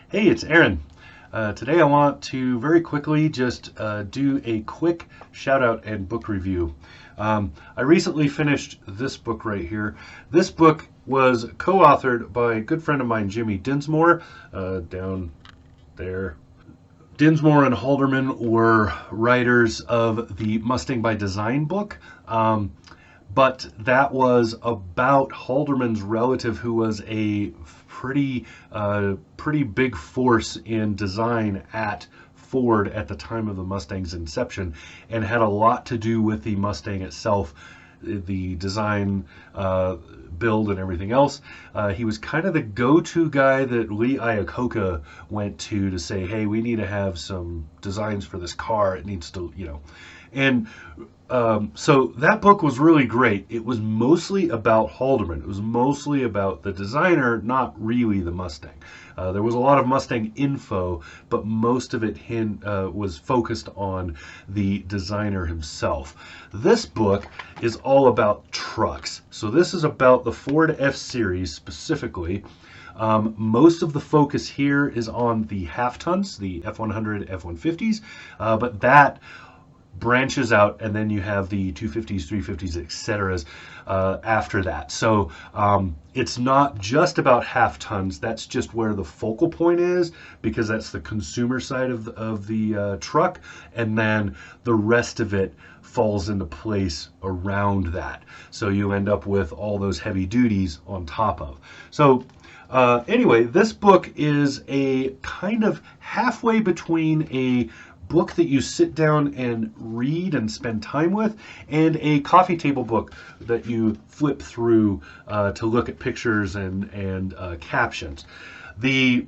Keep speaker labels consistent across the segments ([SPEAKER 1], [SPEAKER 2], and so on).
[SPEAKER 1] Hey, it's Aaron. Today I want to very quickly just do a quick shout out and book review. I recently finished this book right here. This book was co authored by a good friend of mine, Jimmy Dinsmore, down there. Dinsmore and Halderman were writers of the Mustang by Design book. But that was about Halderman's relative, who was a pretty big force in design at Ford at the time of the Mustang's inception, and had a lot to do with the Mustang itself, the design, build, and everything else. He was kind of the go-to guy that Lee Iacocca went to say, "Hey, we need to have some designs for this car. It needs to, And so that book was really great. It was mostly about Haldeman. It was mostly about the designer, not really the Mustang. There was a lot of Mustang info, but most of it was focused on the designer himself. This book is all about trucks. So this is about the Ford F-Series specifically. Most of the focus here is on the half tons, the F100, F150s, but that branches out, and then you have the 250s, 350s, etc. After that. So it's not just about half tons. That's just where the focal point is, because that's the consumer side of the truck, and then the rest of it falls into place around that. So you end up with all those heavy duties on top of. So anyway, this book is a kind of halfway between a book that you sit down and read and spend time with, and a coffee table book that you flip through to look at pictures and captions. The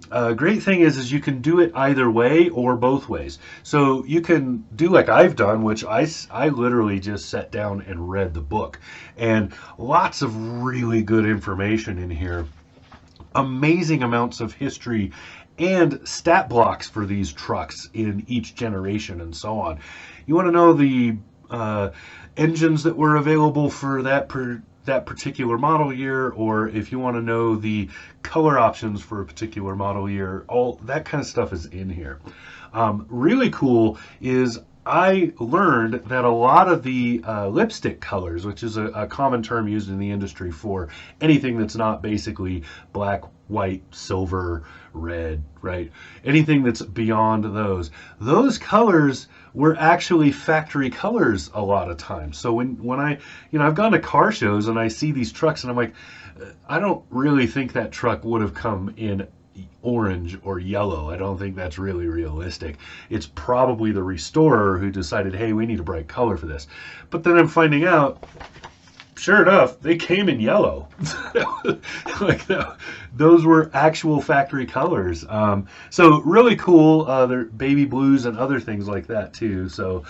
[SPEAKER 1] great thing is you can do it either way or both ways. So you can do like I've done, which I literally just sat down and read the book, and lots of really good information in here. Amazing amounts of history and stat blocks for these trucks in each generation and so on. You want to know the engines that were available for that particular model year, or if you want to know the color options for a particular model year, all that kind of stuff is in here. Really cool is I learned that a lot of the lipstick colors, which is a common term used in the industry for anything that's not basically black, white, silver, red, right? Anything that's beyond those colors were actually factory colors a lot of times. So when I've gone to car shows and I see these trucks and I'm like, I don't really think that truck would have come in orange or yellow. I don't think that's really realistic. It's probably the restorer who decided, hey, we need a bright color for this. But then I'm finding out, sure enough, they came in yellow. Like those were actual factory colors. So really cool. They're baby blues and other things like that too. So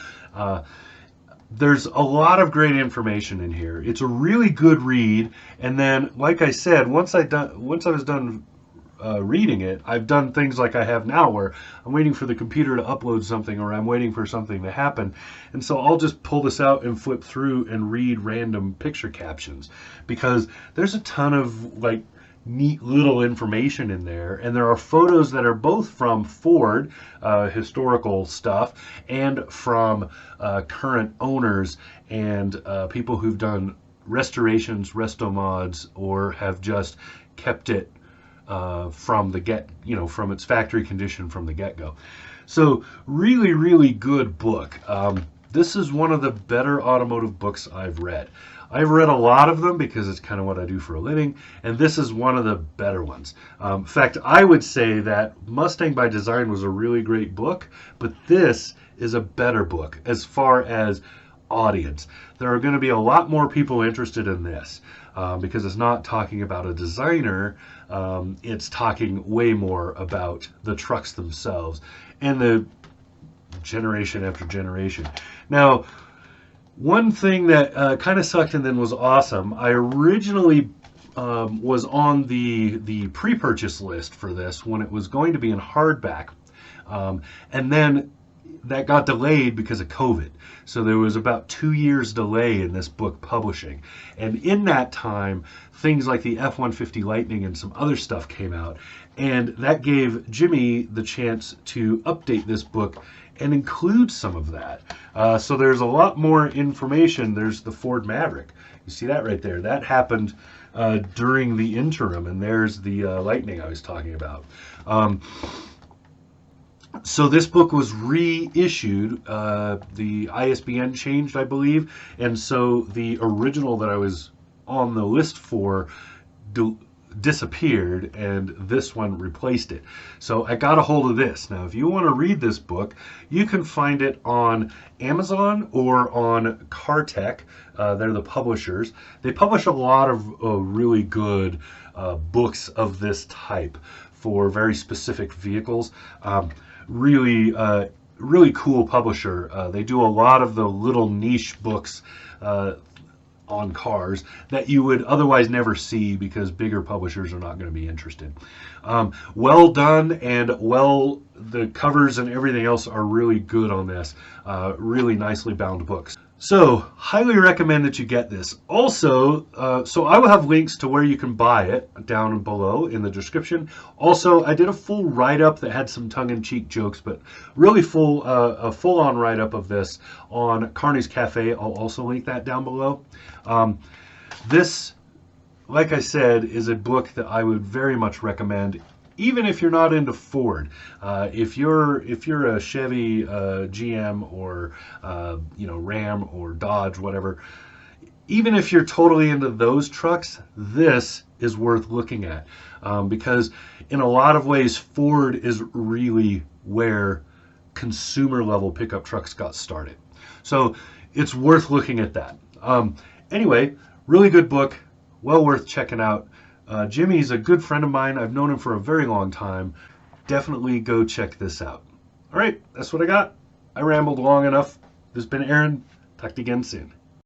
[SPEAKER 1] there's a lot of great information in here. It's a really good read. And then, like I said, once I was done reading it, I've done things like I have now, where I'm waiting for the computer to upload something, or I'm waiting for something to happen, and so I'll just pull this out and flip through and read random picture captions, because there's a ton of like neat little information in there, and there are photos that are both from Ford historical stuff and from current owners and people who've done restorations, resto mods, or have just kept it from from its factory condition from the get-go. So really, really good book. This is one of the better automotive books I've read. I've read a lot of them because it's kind of what I do for a living, and this is one of the better ones. In fact, I would say that Mustang by Design was a really great book, but this is a better book as far as audience. There are going to be a lot more people interested in this because it's not talking about a designer. It's talking way more about the trucks themselves and the generation after generation. Now, one thing that kind of sucked and then was awesome, I originally was on the pre-purchase list for this when it was going to be in hardback. And then that got delayed because of COVID. So there was about 2 years delay in this book publishing. And in that time, things like the F-150 Lightning and some other stuff came out. And that gave Jimmy the chance to update this book and include some of that. So there's a lot more information. There's the Ford Maverick. You see that right there? That happened during the interim. And there's the Lightning I was talking about. So this book was reissued. The ISBN changed, I believe, and so the original that I was on the list for disappeared, and this one replaced it. So I got a hold of this. Now, if you want to read this book, you can find it on Amazon or on Cartech. They're the publishers. They publish a lot of really good books of this type for very specific vehicles. Really cool publisher. They do a lot of the little niche books on cars that you would otherwise never see because bigger publishers are not going to be interested. Well done, and the covers and everything else are really good on this. Really nicely bound books. So, highly recommend that you get this. Also, so I will have links to where you can buy it down below in the description. Also, I did a full write-up that had some tongue-in-cheek jokes, but really a full-on write-up of this on Carney's Cafe. I'll also link that down below. This, like I said, is a book that I would very much recommend, even if you're not into Ford. If you're a Chevy, GM, or Ram or Dodge, whatever, even if you're totally into those trucks, this is worth looking at, because in a lot of ways Ford is really where consumer level pickup trucks got started. So it's worth looking at that. Anyway, really good book, well worth checking out. Jimmy's a good friend of mine. I've known him for a very long time. Definitely go check this out. All right, that's what I got. I rambled long enough. This has been Aaron. Talk to you again soon.